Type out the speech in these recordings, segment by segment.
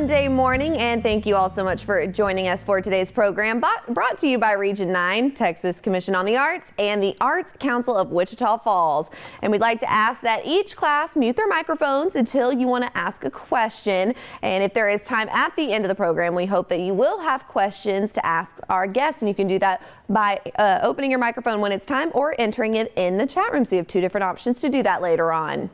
Monday morning, and thank you all so much for joining us for today's program, brought to you by Region 9, Texas Commission on the Arts, and the Arts Council of Wichita Falls. And we'd like to ask that each class mute their microphones until you want to ask a question. And if there is time at the end of the program, we hope that you will have questions to ask our guests, and you can do that by opening your microphone when it's time or entering it in the chat room. So you have two different options to do that later on.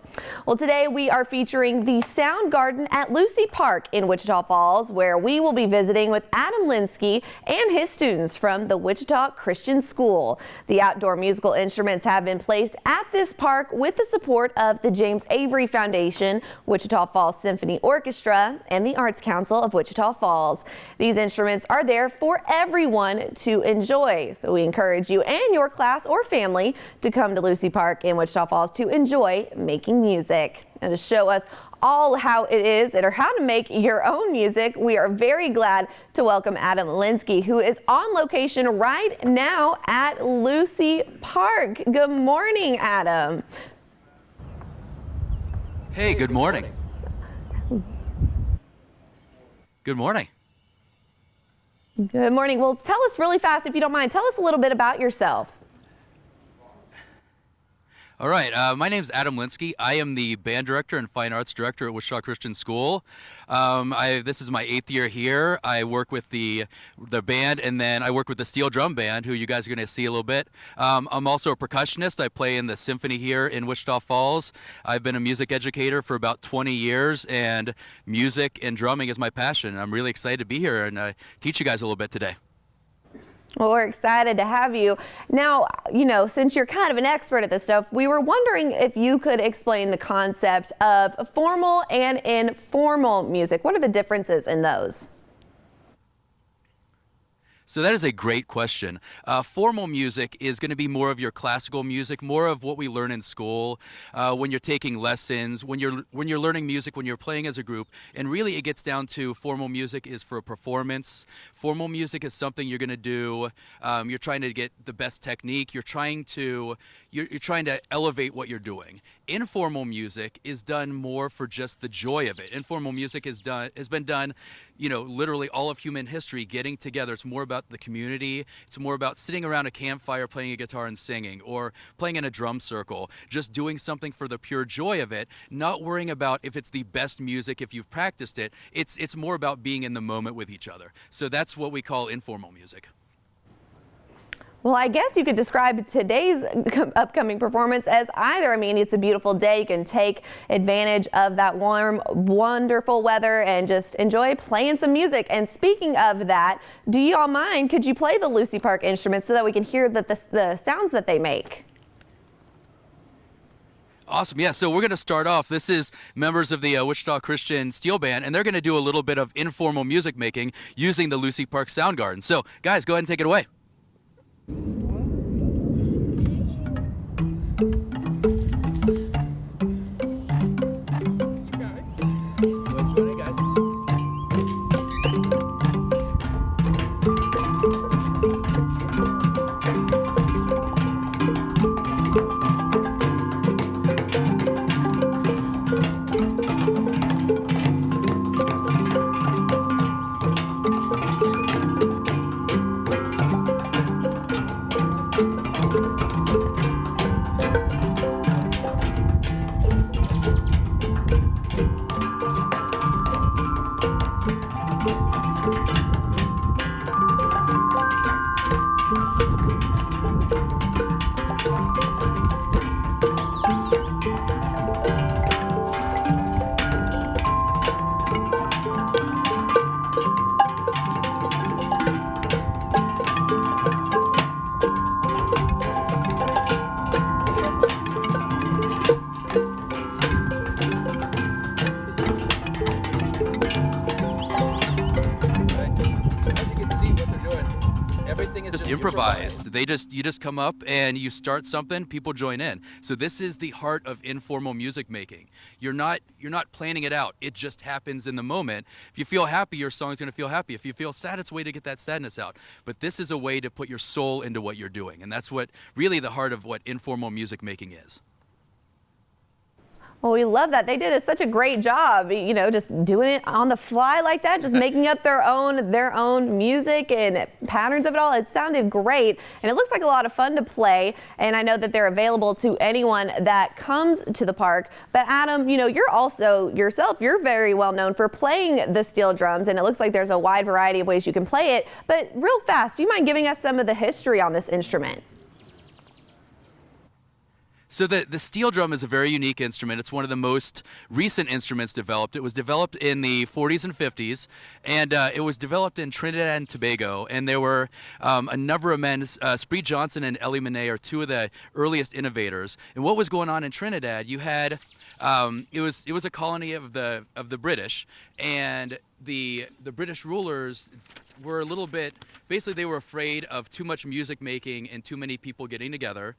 Well, today we are featuring the Sound Garden at Lucy Park in Wichita Falls, where we will be visiting with Adam Linsky and his students from the Wichita Christian School. The outdoor musical instruments have been placed at this park with the support of the James Avery Foundation, Wichita Falls Symphony Orchestra, and the Arts Council of Wichita Falls. These instruments are there for everyone to enjoy. So we encourage you and your class or family to come to Lucy Park in Wichita Falls to enjoy making music. And to show us all how it is or how to make your own music, we are very glad to welcome Adam Linsky, who is on location right now at Lucy Park. Good morning, Adam. Hey, good morning. Good morning. Good morning. Well, tell us really fast, if you don't mind, tell us a little bit about yourself. All right, my name is Adam Linsky. I am the band director and fine arts director at Wichita Christian School. This is my 8th year here. I work with the band, and then I work with the steel drum band, who you guys are going to see a little bit. I'm also a percussionist. I play in the symphony here in Wichita Falls. I've been a music educator for about 20 years, and music and drumming is my passion. I'm really excited to be here and teach you guys a little bit today. Well, we're excited to have you. Now, you know, since you're kind of an expert at this stuff, we were wondering if you could explain the concept of formal and informal music. What are the differences in those? So that is a great question. Formal music is going to be more of your classical music, more of what we learn in school, when you're taking lessons, when you're learning music, when you're playing as a group. And really it gets down to formal music is for a performance. Formal music is something you're going to do. You're trying to get the best technique. You're trying to elevate what you're doing. Informal music is done more for just the joy of it. Informal music has been done, you know, literally all of human history, getting together. It's more about the community. It's more about sitting around a campfire playing a guitar and singing, or playing in a drum circle, just doing something for the pure joy of it, not worrying about if it's the best music, if you've practiced it. It's more about being in the moment with each other. So that's what we call informal music. Well, I guess you could describe today's upcoming performance as either. I mean, it's a beautiful day. You can take advantage of that warm, wonderful weather and just enjoy playing some music. And speaking of that, do you all mind, could you play the Lucy Park instruments so that we can hear the sounds that they make? Awesome. Yeah, so we're going to start off. This is members of the Wichita Christian Steel Band, and they're going to do a little bit of informal music making using the Lucy Park Sound Garden. So, guys, go ahead and take it away. Just improvised. You just come up and you start something, people join in. So this is the heart of informal music making. You're not planning it out. It just happens in the moment. If you feel happy, your song's going to feel happy. If you feel sad, it's a way to get that sadness out. But this is a way to put your soul into what you're doing. And that's what really the heart of what informal music making is. Well, we love that. They did such a great job, just doing it on the fly like that, just making up their own music and patterns of it all. It sounded great, and it looks like a lot of fun to play. And I know that they're available to anyone that comes to the park. But Adam, you're also you're very well known for playing the steel drums, and it looks like there's a wide variety of ways you can play it. But real fast, do you mind giving us some of the history on this instrument? So the steel drum is a very unique instrument. It's one of the most recent instruments developed. It was developed in the 40s and 50s, and it was developed in Trinidad and Tobago. And there were a number of men. Spree Johnson and Ellie Monet are two of the earliest innovators. And what was going on in Trinidad? You had it was a colony of the British, and the British rulers were a little bit, basically they were afraid of too much music making and too many people getting together.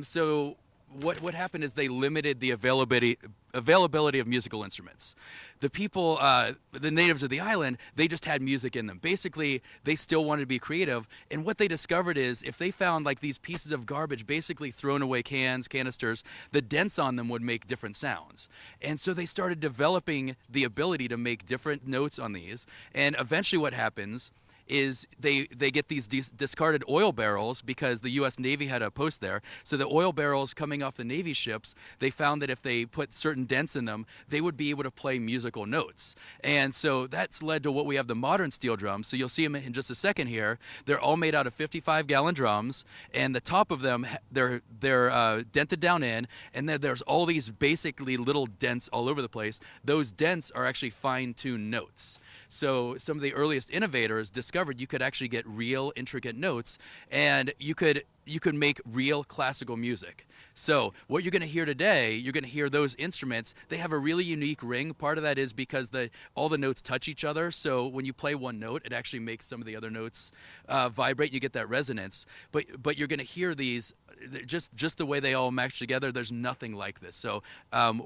So what happened is they limited the availability of musical instruments. The people, the natives of the island, they just had music in them. Basically, they still wanted to be creative. And what they discovered is if they found like these pieces of garbage, basically thrown away canisters, the dents on them would make different sounds. And so they started developing the ability to make different notes on these. And eventually what happens is they get these discarded oil barrels because the U.S. Navy had a post there. So the oil barrels coming off the Navy ships, they found that if they put certain dents in them, they would be able to play musical notes. And so that's led to what we have the modern steel drums. So you'll see them in just a second here. They're all made out of 55-gallon drums, and the top of them, they're dented down in, and then there's all these basically little dents all over the place. Those dents are actually fine-tuned notes. So some of the earliest innovators discovered you could actually get real intricate notes, and you could make real classical music. So what you're going to hear today, you're going to hear those instruments. They have a really unique ring. Part of that is because all the notes touch each other. So when you play one note, it actually makes some of the other notes vibrate. You get that resonance. But you're going to hear these just the way they all match together. There's nothing like this. So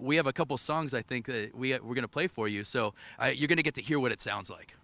we have a couple songs I think that we're going to play for you. So you're going to get to hear what it sounds like.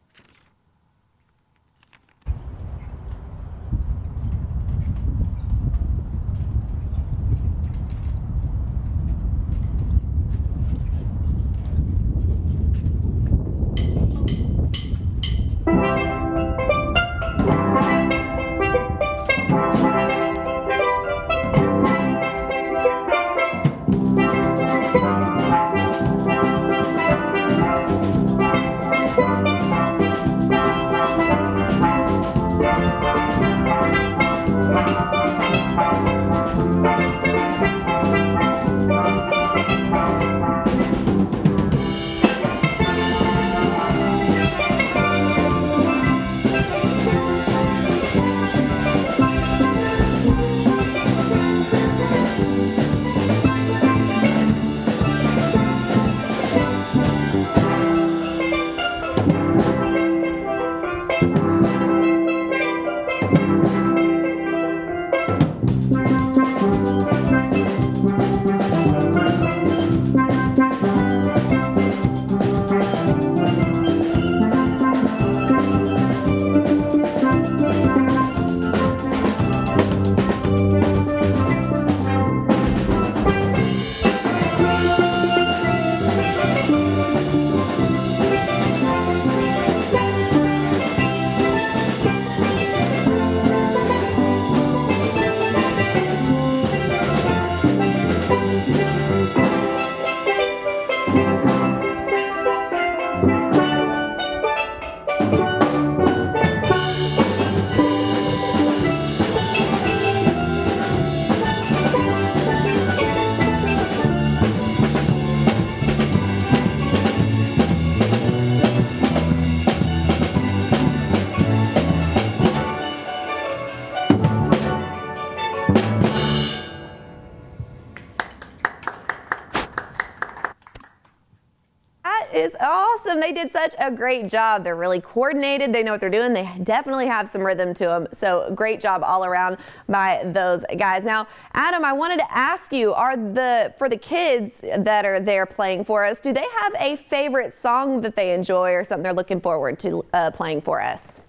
Is awesome. They did such a great job. They're really coordinated. They know what they're doing. They definitely have some rhythm to them. So great job all around by those guys. Now, Adam, I wanted to ask you, for the kids that are there playing for us, do they have a favorite song that they enjoy or something they're looking forward to playing for us?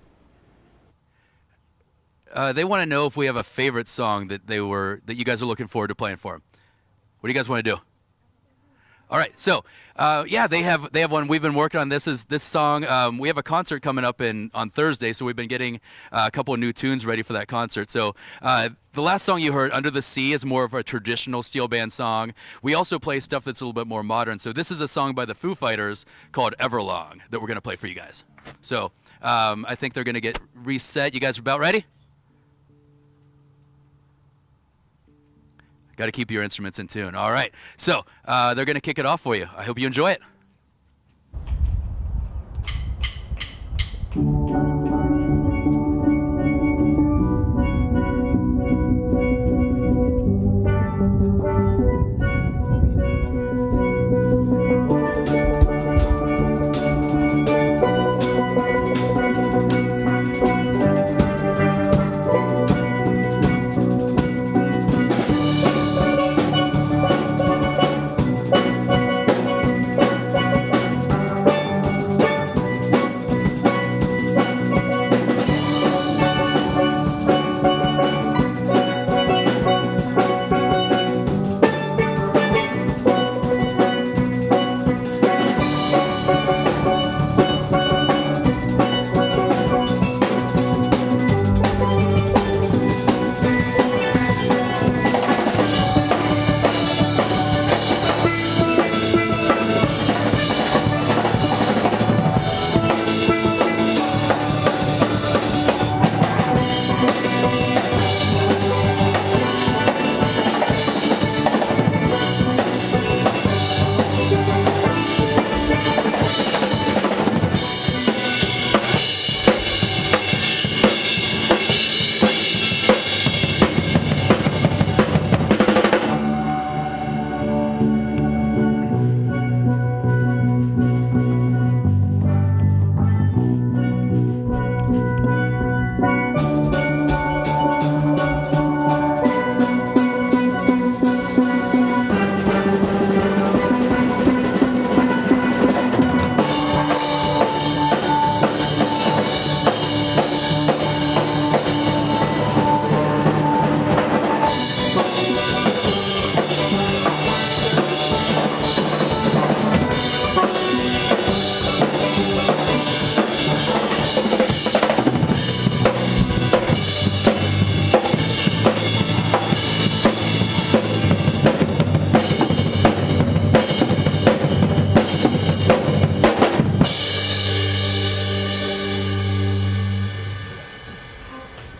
They want to know if we have a favorite song that you guys are looking forward to playing for them. What do you guys want to do? All right, so yeah, they have one. We've been working on this song. We have a concert coming up on Thursday, so we've been getting a couple of new tunes ready for that concert. So the last song you heard, "Under the Sea," is more of a traditional steel band song. We also play stuff that's a little bit more modern. So this is a song by the Foo Fighters called "Everlong" that we're gonna play for you guys. So I think they're gonna get reset. You guys are about ready? Got to keep your instruments in tune. All right. So they're going to kick it off for you. I hope you enjoy it.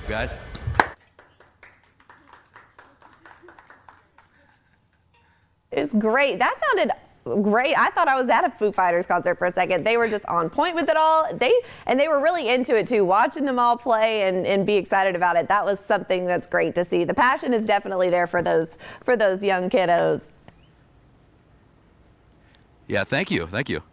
Guys. It's great. That sounded great. I thought I was at a Foo Fighters concert for a second. They were just on point with it all. They were really into it too, watching them all play and be excited about it. That was something that's great to see. The passion is definitely there for those young kiddos. Yeah, thank you. Thank you.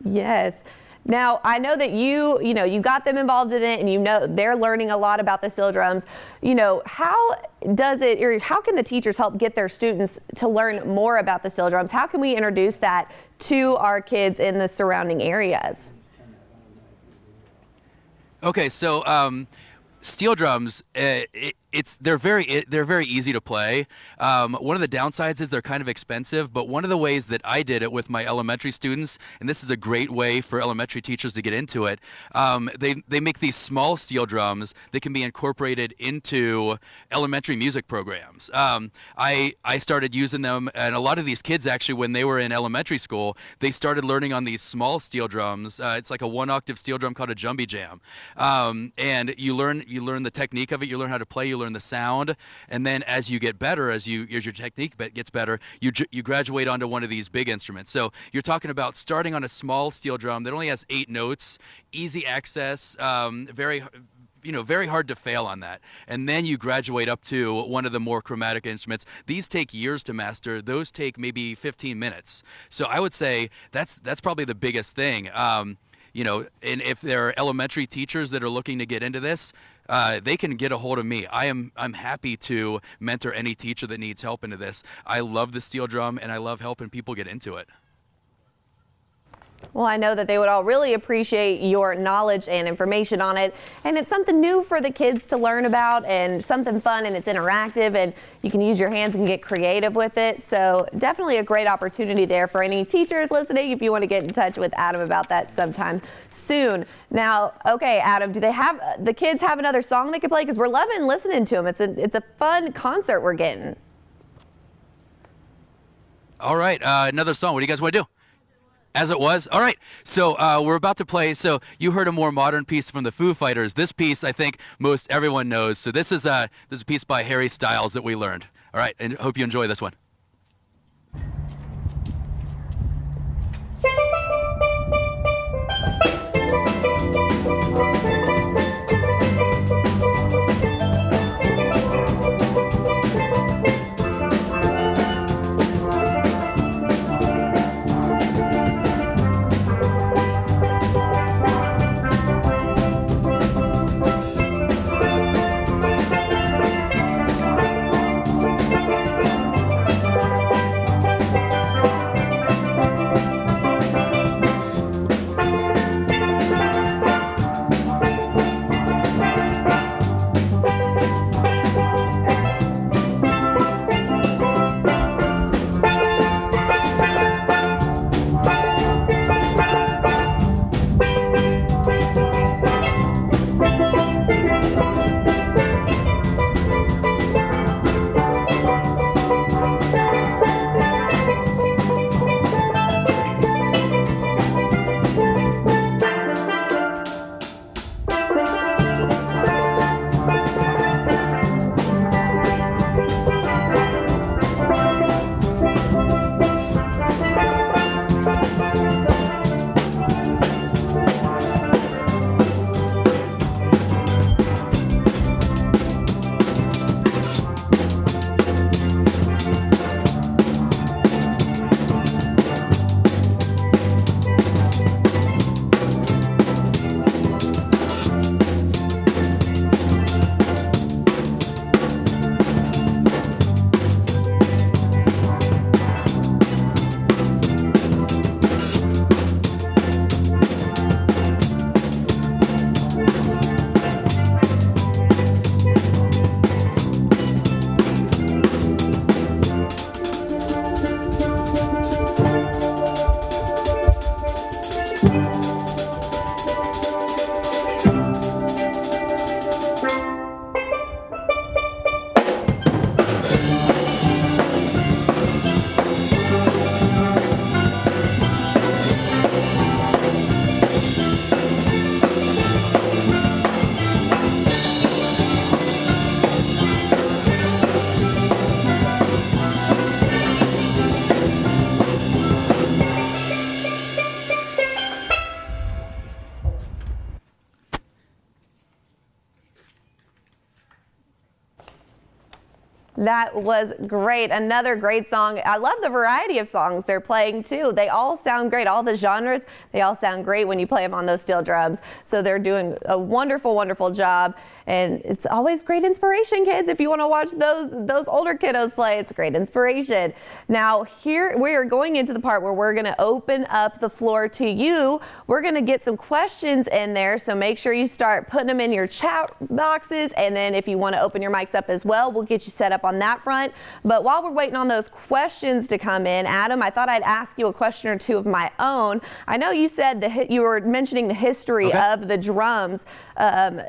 Yes. Now, I know that you got them involved in it, and they're learning a lot about the steel drums. How can the teachers help get their students to learn more about the steel drums? How can we introduce that to our kids in the surrounding areas? Okay, so steel drums, they're very easy to play. One of the downsides is they're kind of expensive, but one of the ways that I did it with my elementary students, and this is a great way for elementary teachers to get into it, they make these small steel drums that can be incorporated into elementary music programs. I started using them, and a lot of these kids actually, when they were in elementary school, they started learning on these small steel drums. It's like a 1-octave steel drum called a jumbie jam, and you learn the technique of it, you learn how to play, you learn the sound, and then as you get better, as your technique gets better, you graduate onto one of these big instruments. So you're talking about starting on a small steel drum that only has 8 notes, easy access, very hard to fail on that. And then you graduate up to one of the more chromatic instruments. These take years to master. Those take maybe 15 minutes. So I would say that's probably the biggest thing. And if there are elementary teachers that are looking to get into this, they can get a hold of me. I'm happy to mentor any teacher that needs help into this. I love the steel drum, and I love helping people get into it. Well, I know that they would all really appreciate your knowledge and information on it. And it's something new for the kids to learn about and something fun, and it's interactive and you can use your hands and get creative with it. So definitely a great opportunity there for any teachers listening if you want to get in touch with Adam about that sometime soon. Now, okay, Adam, do the kids have another song they could play? Because we're loving listening to them. It's a fun concert we're getting. All right, another song. What do you guys want to do? As it was? All right, so we're about to play. So you heard a more modern piece from the Foo Fighters. This piece, I think most everyone knows. So this is a piece by Harry Styles that we learned. All right, and hope you enjoy this one. That was great. Another great song. I love the variety of songs they're playing too. They all sound great. All the genres, they all sound great when you play them on those steel drums. So they're doing a wonderful, wonderful job. And it's always great inspiration, kids. If you want to watch those older kiddos play, it's great inspiration. Now here we are going into the part where we're going to open up the floor to you. We're going to get some questions in there. So make sure you start putting them in your chat boxes. And then if you want to open your mics up as well, we'll get you set up on that front. But while we're waiting on those questions to come in, Adam, I thought I'd ask you a question or two of my own. I know you said you were mentioning the history of the drums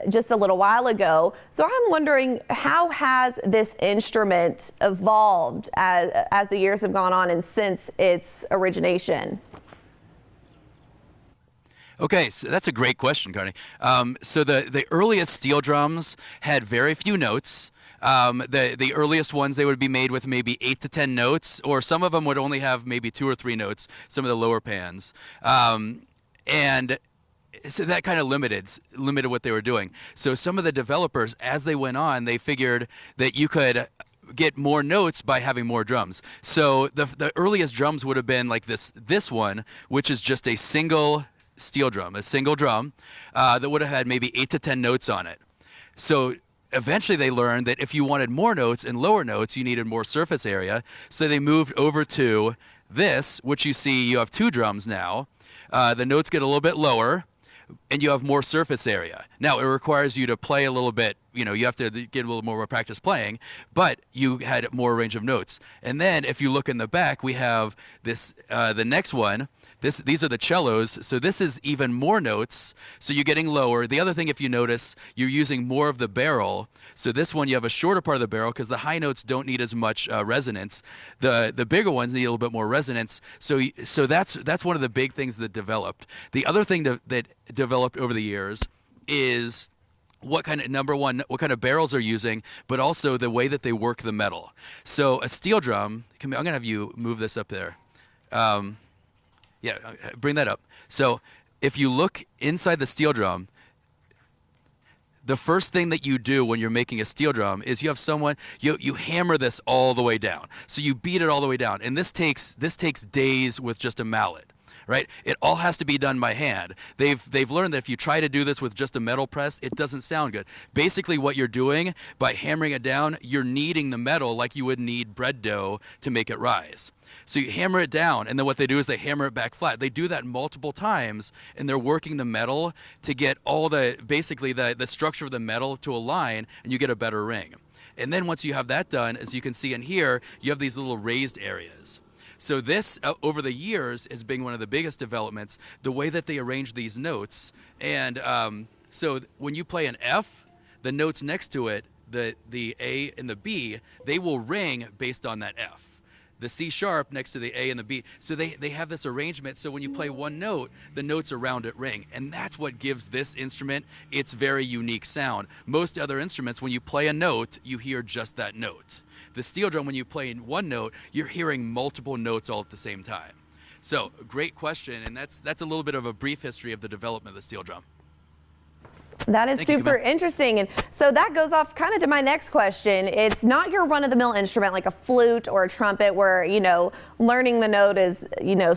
just a little while ago. So I'm wondering, how has this instrument evolved as the years have gone on and since its origination? Okay, so that's a great question, Carney. So the earliest steel drums had very few notes. The earliest ones, they would be made with maybe 8 to 10 notes, or some of them would only have maybe 2 or 3 notes, some of the lower pans. And so that kind of limited what they were doing. So some of the developers, as they went on, they figured that you could get more notes by having more drums. So the earliest drums would have been like this one, which is just a single steel drum, a single drum that would have had maybe 8 to 10 notes on it. So eventually they learned that if you wanted more notes and lower notes, you needed more surface area. So they moved over to this, which you see you have 2 drums now. the notes get a little bit lower, and you have more surface area. Now, it requires you to play a little bit, you have to get a little more practice playing, but you had more range of notes. And then if you look in the back, we have this, the next one. These are the cellos, so this is even more notes, so you're getting lower. The other thing, if you notice, you're using more of the barrel. So this one, you have a shorter part of the barrel because the high notes don't need as much resonance. The bigger ones need a little bit more resonance. So that's one of the big things that developed. The other thing that developed over the years is what kind of barrels they're using, but also the way that they work the metal. So a steel drum, I'm going to have you move this up there. Yeah, bring that up. So if you look inside the steel drum, the first thing that you do when you're making a steel drum is you have someone, you hammer this all the way down. So you beat it all the way down. And this takes days with just a mallet, right? It all has to be done by hand. They've learned that if you try to do this with just a metal press, it doesn't sound good. Basically what you're doing by hammering it down, you're kneading the metal like you would knead bread dough to make it rise. So you hammer it down, and then what they do is they hammer it back flat. They do that multiple times, and they're working the metal to get all basically the structure of the metal to align, and you get a better ring. And then once you have that done, as you can see in here, you have these little raised areas. So this, over the years, has been one of the biggest developments, the way that they arrange these notes. And so when you play an F, the notes next to it, the A and the B, they will ring based on that F. The C sharp next to the A and the B. So they have this arrangement, so when you play one note, the notes around it ring. And that's what gives this instrument its very unique sound. Most other instruments, when you play a note, you hear just that note. The steel drum, when you play in one note, you're hearing multiple notes all at the same time. So, great question, and that's a little bit of a brief history of the development of the steel drum. That is super interesting. And so that goes off kind of to my next question. It's not your run-of-the-mill instrument like a flute or a trumpet where, learning the note is,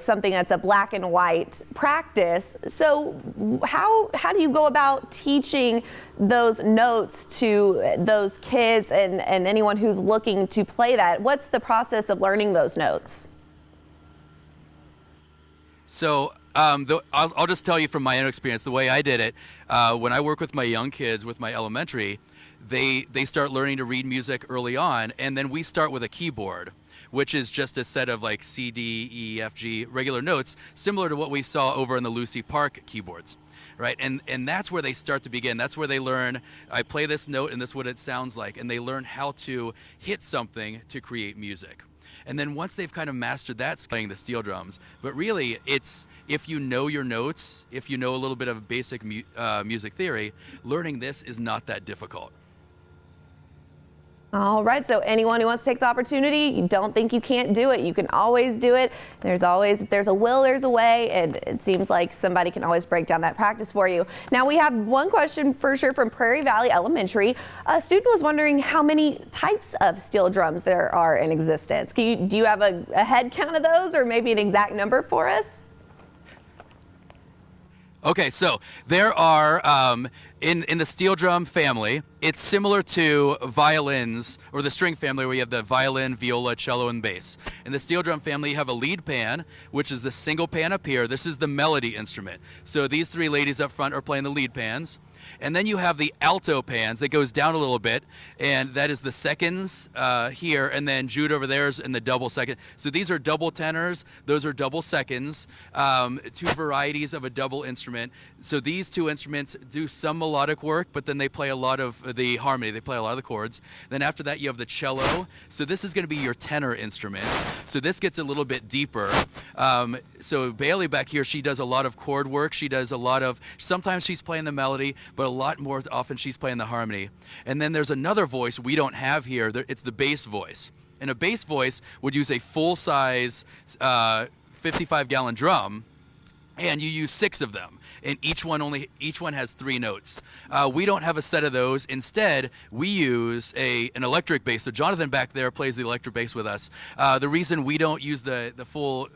something that's a black and white practice. So how do you go about teaching those notes to those kids and anyone who's looking to play that? What's the process of learning those notes? So I'll just tell you from my own experience, the way I did it, when I work with my young kids, with my elementary, they start learning to read music early on, and then we start with a keyboard, which is just a set of like C, D, E, F, G, regular notes, similar to what we saw over in the Lucy Park keyboards, right? And that's where they start to begin. That's where they learn, I play this note and this is what it sounds like, and they learn how to hit something to create music. And then once they've kind of mastered that, playing the steel drums. But really, it's if you know your notes, if you know a little bit of basic music theory, learning this is not that difficult. All right, so anyone who wants to take the opportunity, you don't think you can't do it, you can always do it. If there's a will, there's a way, and it seems like somebody can always break down that practice for you. Now we have one question for sure from Prairie Valley Elementary. A student was wondering how many types of steel drums there are in existence. Do you have a head count of those, or maybe an exact number for us? Okay, so there are, in the steel drum family, it's similar to violins, or the string family where you have the violin, viola, cello, and bass. In the steel drum family, you have a lead pan, which is the single pan up here. This is the melody instrument. So these three ladies up front are playing the lead pans. And then you have the alto pans that goes down a little bit, and that is the seconds here, and then Jude over there is in the double second. So these are double tenors, those are double seconds, two varieties of a double instrument. So these two instruments do some melodic work, but then they play a lot of the harmony, they play a lot of the chords. Then after that you have the cello. So this is going to be your tenor instrument. So this gets a little bit deeper. So Bailey back here, she does a lot of chord work, she does a lot of, sometimes she's playing the melody, but a lot more often she's playing the harmony. And then there's another voice we don't have here. It's the bass voice. And a bass voice would use a full-size 55-gallon drum, and you use 6 of them. And each one has 3 notes. We don't have a set of those. Instead, we use an electric bass. So Jonathan back there plays the electric bass with us. The reason we don't use the full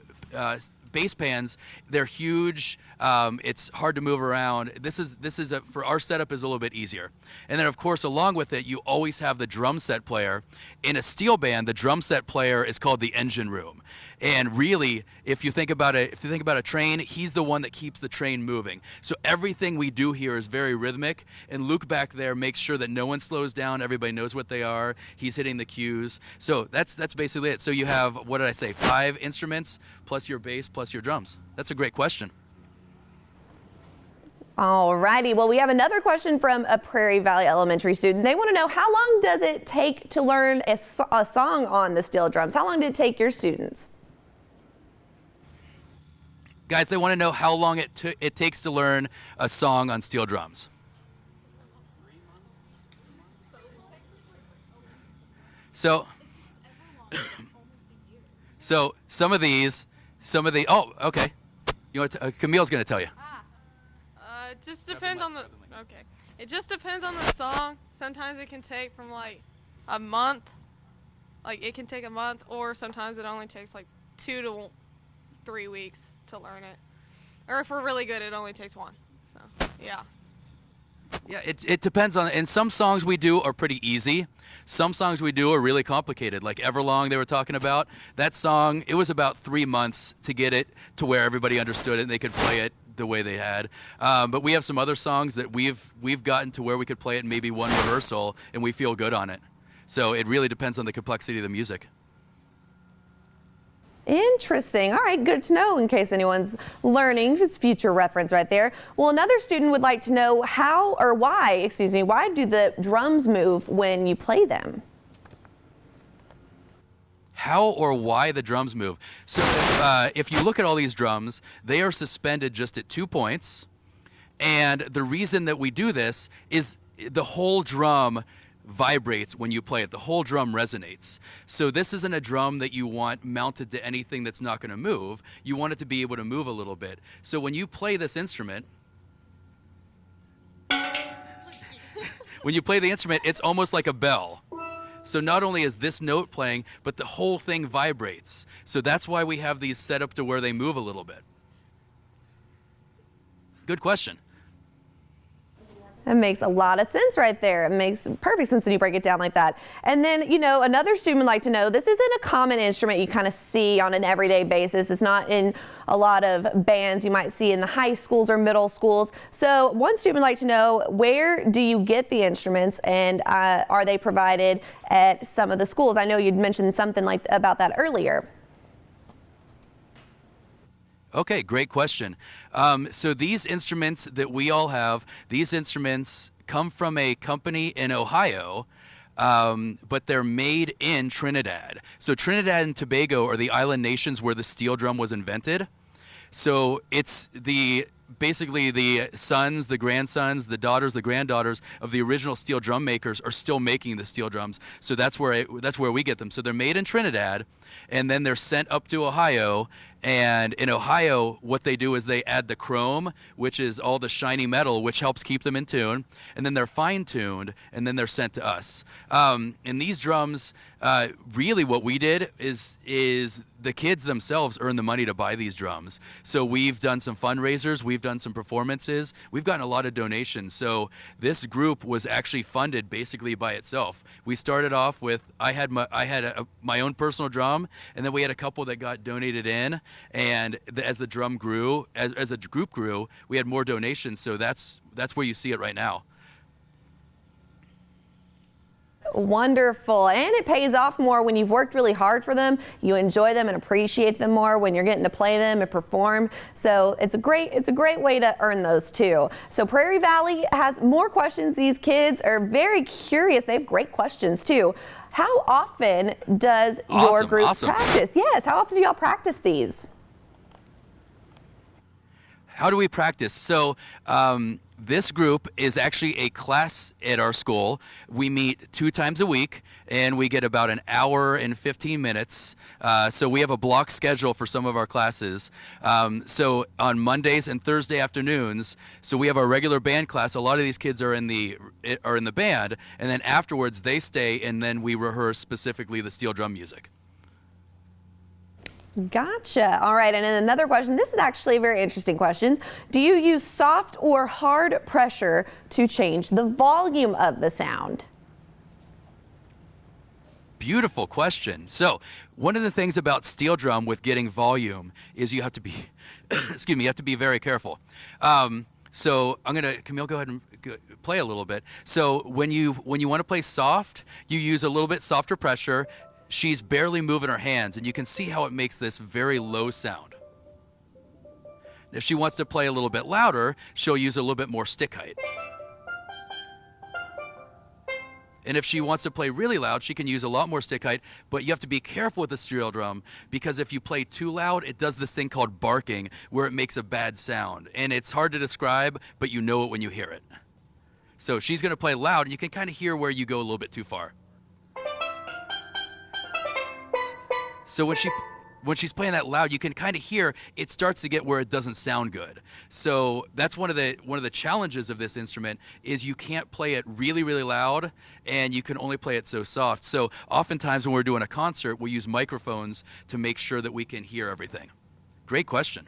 bass pans, they're huge. It's hard to move around. This is for our setup is a little bit easier. And then of course, along with it, you always have the drum set player. In a steel band, the drum set player is called the engine room. And really, if you think about a train, he's the one that keeps the train moving. So everything we do here is very rhythmic. And Luke back there makes sure that no one slows down. Everybody knows what they are. He's hitting the cues. So that's basically it. So you have, what did I say, 5 instruments plus your bass plus your drums. That's a great question. All righty. Well, we have another question from a Prairie Valley Elementary student. They want to know, how long does it take to learn a song on the steel drums? How long did it take your students? Guys, they want to know how long it takes to learn a song on steel drums. So some of the, oh, okay. You know what, Camille's going to tell you. It just depends on the, okay. It just depends on the song. Sometimes it can take from like a month. Like it can take a month, or sometimes it only takes like 2 to 3 weeks to learn it. Or if we're really good, it only takes 1. So, yeah. Yeah, it depends on, and some songs we do are pretty easy. Some songs we do are really complicated, like Everlong they were talking about. That song, it was about 3 months to get it to where everybody understood it and they could play it the way they had. But we have some other songs that we've gotten to where we could play it in maybe 1 rehearsal and we feel good on it. So it really depends on the complexity of the music. Interesting. All right, good to know in case anyone's learning. It's future reference right there. Well, another student would like to know why do the drums move when you play them? How or why the drums move. So if you look at all these drums, they are suspended just at 2 points. And the reason that we do this is the whole drum vibrates when you play it. The whole drum resonates. So this isn't a drum that you want mounted to anything that's not going to move. You want it to be able to move a little bit. So when you play this instrument, it's almost like a bell. So not only is this note playing, but the whole thing vibrates. So that's why we have these set up to where they move a little bit. Good question. That makes a lot of sense right there. It makes perfect sense when you break it down like that. And then, another student would like to know, this isn't a common instrument you kind of see on an everyday basis. It's not in a lot of bands you might see in the high schools or middle schools. So one student would like to know, where do you get the instruments, and are they provided at some of the schools? I know you'd mentioned something about that earlier. Okay, great question. So these instruments that we all have, these instruments come from a company in Ohio, but they're made in Trinidad. So Trinidad and Tobago are the island nations where the steel drum was invented. So it's basically the sons, the grandsons, the daughters, the granddaughters of the original steel drum makers are still making the steel drums. So that's where we get them. So they're made in Trinidad, and then they're sent up to Ohio. And in Ohio, what they do is they add the chrome, which is all the shiny metal, which helps keep them in tune. And then they're fine-tuned, and then they're sent to us. And these drums, really what we did is the kids themselves earn the money to buy these drums. So we've done some fundraisers. We've done some performances. We've gotten a lot of donations. So this group was actually funded basically by itself. We started off with, I had my own personal drum, and then we had a couple that got donated in. And as the drum grew, as the group grew, we had more donations. So that's where you see it right now. Wonderful. And it pays off more when you've worked really hard for them. You enjoy them and appreciate them more when you're getting to play them and perform. So it's a great way to earn those too. So Prairie Valley has more questions. These kids are very curious. They have great questions too. How often does your group practice? Yes, how often do y'all practice these? How do we practice? So this group is actually a class at our school. We meet 2 times a week, and we get about an hour and 15 minutes. So we have a block schedule for some of our classes. So on Mondays and Thursday afternoons, so we have our regular band class. A lot of these kids are in the band, and then afterwards they stay, and then we rehearse specifically the steel drum music. Gotcha. All right. And then another question. This is actually a very interesting question. Do you use soft or hard pressure to change the volume of the sound? beautiful question. So one of the things about steel drum with getting volume is you have to be, excuse me, you have to be very careful. So I'm gonna, Camille, go ahead and play a little bit. So when you want to play soft, you use a little bit softer pressure. She's barely moving her hands, and you can see how it makes this very low sound. If she wants to play a little bit louder, she'll use a little bit more stick height. And if she wants to play really loud, she can use a lot more stick height, but you have to be careful with the steel drum, because if you play too loud, it does this thing called barking, where it makes a bad sound. And it's hard to describe, but you know it when you hear it. So she's gonna play loud, and you can kind of hear where you go a little bit too far. So when she's playing that loud, you can kind of hear it starts to get where it doesn't sound good. So that's one of the challenges of this instrument, is you can't play it really, really loud, and you can only play it so soft. So oftentimes when we're doing a concert, we use microphones to make sure that we can hear everything. Great question.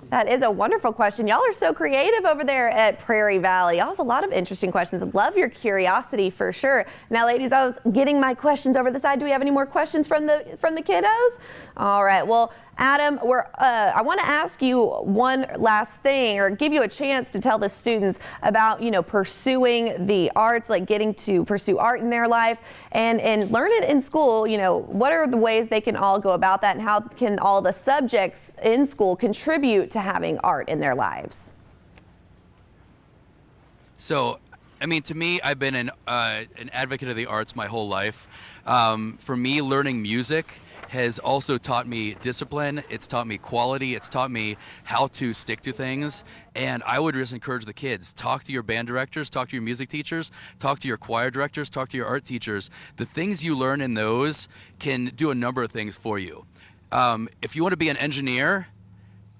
That is a wonderful question. Y'all are so creative over there at Prairie Valley. Y'all have a lot of interesting questions. Love your curiosity for sure. Now, ladies, I was getting my questions over the side. Do we have any more questions from the kiddos? All right. Well, Adam, I want to ask you one last thing, or give you a chance to tell the students about, pursuing the arts, like getting to pursue art in their life and learn it in school. What are the ways they can all go about that, and how can all the subjects in school contribute to having art in their lives? So, to me, I've been an advocate of the arts my whole life. For me, learning music has also taught me discipline. It's taught me quality. It's taught me how to stick to things. And I would just encourage the kids, talk to your band directors, talk to your music teachers, talk to your choir directors, talk to your art teachers. The things you learn in those can do a number of things for you. If you want to be an engineer,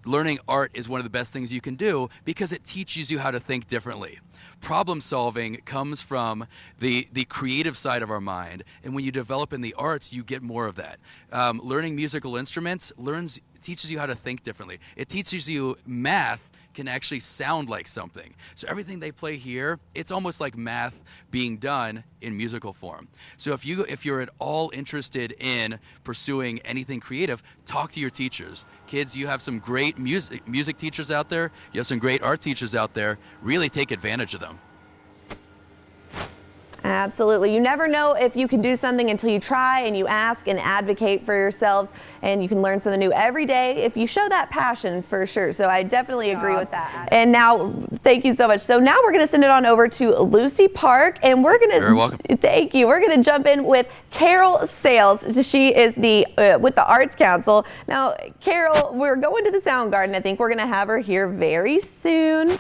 learning art is one of the best things you can do, because it teaches you how to think differently. Problem solving comes from the creative side of our mind, and when you develop in the arts, you get more of that. Learning musical instruments teaches you how to think differently. It teaches you math can actually sound like something. So everything they play here, it's almost like math being done in musical form. So if you're at all interested in pursuing anything creative, talk to your teachers. Kids, you have some great music teachers out there. You have some great art teachers out there. Really take advantage of them. Absolutely. You never know if you can do something until you try and you ask and advocate for yourselves, and you can learn something new every day if you show that passion, for sure. So I definitely agree with that. And now, thank you so much. So now we're going to send it on over to Lucy Park, and we're going to, You're welcome. Thank you. We're going to jump in with Carol Sales. She is with the Arts Council. Now, Carol, we're going to the Sound Garden. I think we're going to have her here very soon.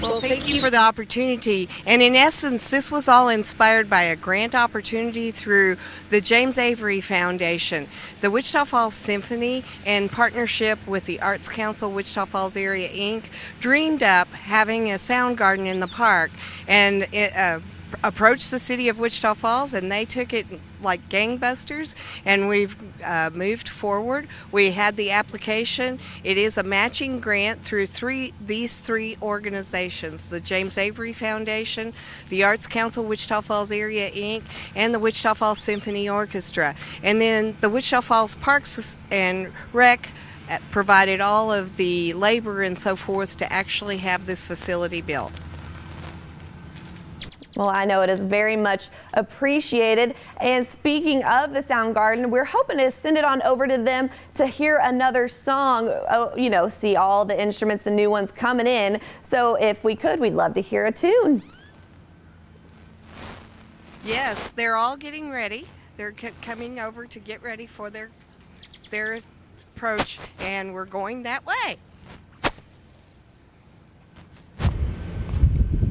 Well, thank you for the opportunity. And in essence, this was all inspired by a grant opportunity through the James Avery Foundation. The Wichita Falls Symphony, in partnership with the Arts Council Wichita Falls Area Inc., dreamed up having a sound garden in the park, and it approached the city of Wichita Falls, and they took it like gangbusters, and we've moved forward. We had the application. It is a matching grant through these three organizations: the James Avery Foundation, the Arts Council Wichita Falls Area Inc., and the Wichita Falls Symphony Orchestra. And then the Wichita Falls Parks and Rec provided all of the labor and so forth to actually have this facility built. Well, I know it is very much appreciated. And speaking of the Sound Garden, we're hoping to send it on over to them to hear another song, see all the instruments, the new ones coming in. So if we could, we'd love to hear a tune. Yes, they're all getting ready. They're coming over to get ready for their approach, and we're going that way.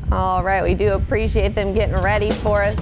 All right, we do appreciate them getting ready for us.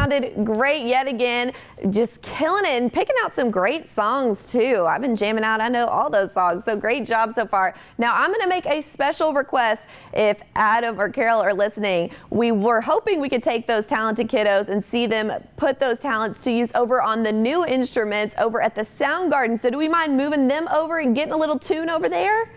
sounded great yet again, just killing it and picking out some great songs too. I've been jamming out. I know all those songs, so great job so far. Now I'm going to make a special request. If Adam or Carol are listening, we were hoping we could take those talented kiddos and see them put those talents to use over on the new instruments over at the Sound Garden. So do we mind moving them over and getting a little tune over there?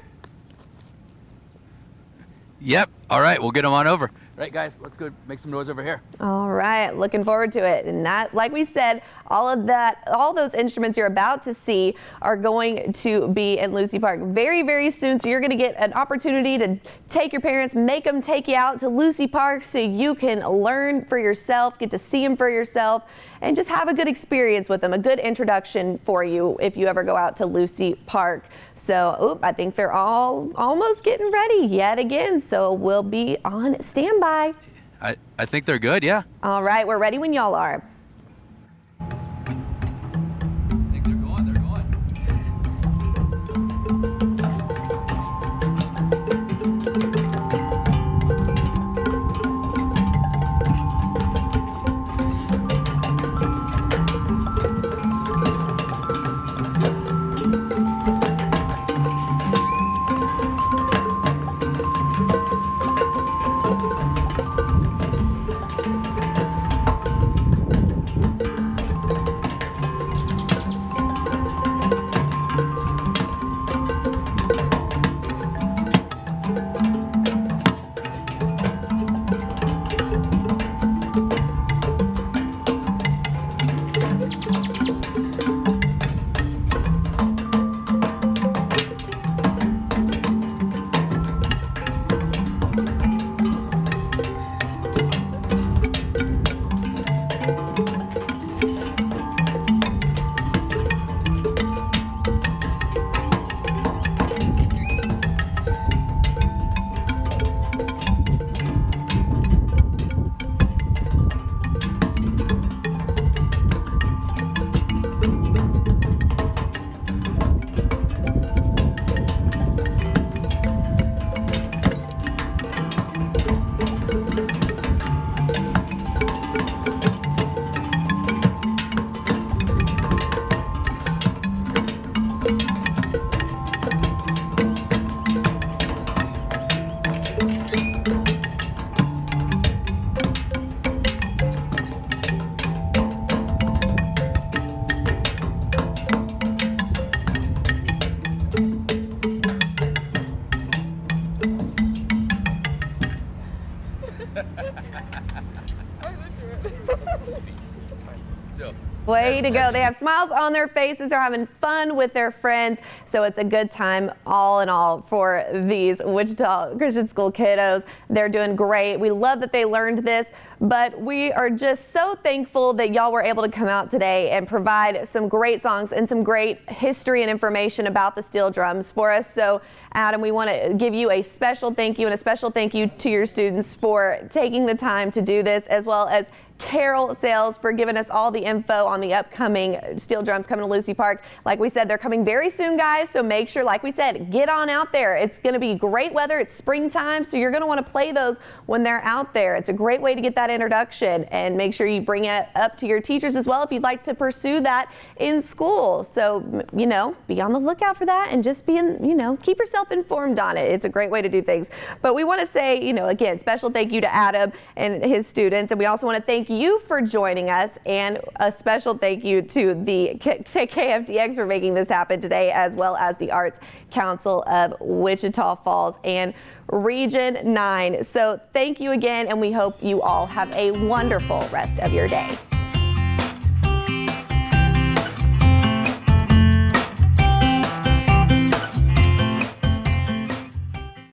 Yep. All right, we'll get them on over. Right, guys, let's go make some noise over here. All right, looking forward to it. And that, like we said, all those instruments you're about to see are going to be in Lucy Park very, very soon. So you're going to get an opportunity to take your parents, make them take you out to Lucy Park so you can learn for yourself, get to see them for yourself, and just have a good experience with them, a good introduction for you if you ever go out to Lucy Park. So, I think they're all almost getting ready yet again. So we'll be on standby. I think they're good, yeah. All right, we're ready when y'all are. I think they're going. Way to go. They have smiles on their faces. They're having fun with their friends. So it's a good time all in all for these Wichita Christian School kiddos. They're doing great. We love that they learned this, but we are just so thankful that y'all were able to come out today and provide some great songs and some great history and information about the steel drums for us. So Adam, we want to give you a special thank you and a special thank you to your students for taking the time to do this, as well as Carol Sales for giving us all the info on the upcoming steel drums coming to Lucy Park. Like we said, they're coming very soon, guys, so make sure, like we said, get on out there. It's going to be great weather. It's springtime, so you're going to want to play those when they're out there. It's a great way to get that introduction, and make sure you bring it up to your teachers as well if you'd like to pursue that in school. So, you know, be on the lookout for that and just be in, you know, keep yourself informed on it. It's a great way to do things. But we want to say, you know, again, special thank you to Adam and his students, and we also want to thank you for joining us, and a special thank you to the KFDX for making this happen today, as well as the Arts Council of Wichita Falls and Region 9. So thank you again, and we hope you all have a wonderful rest of your day.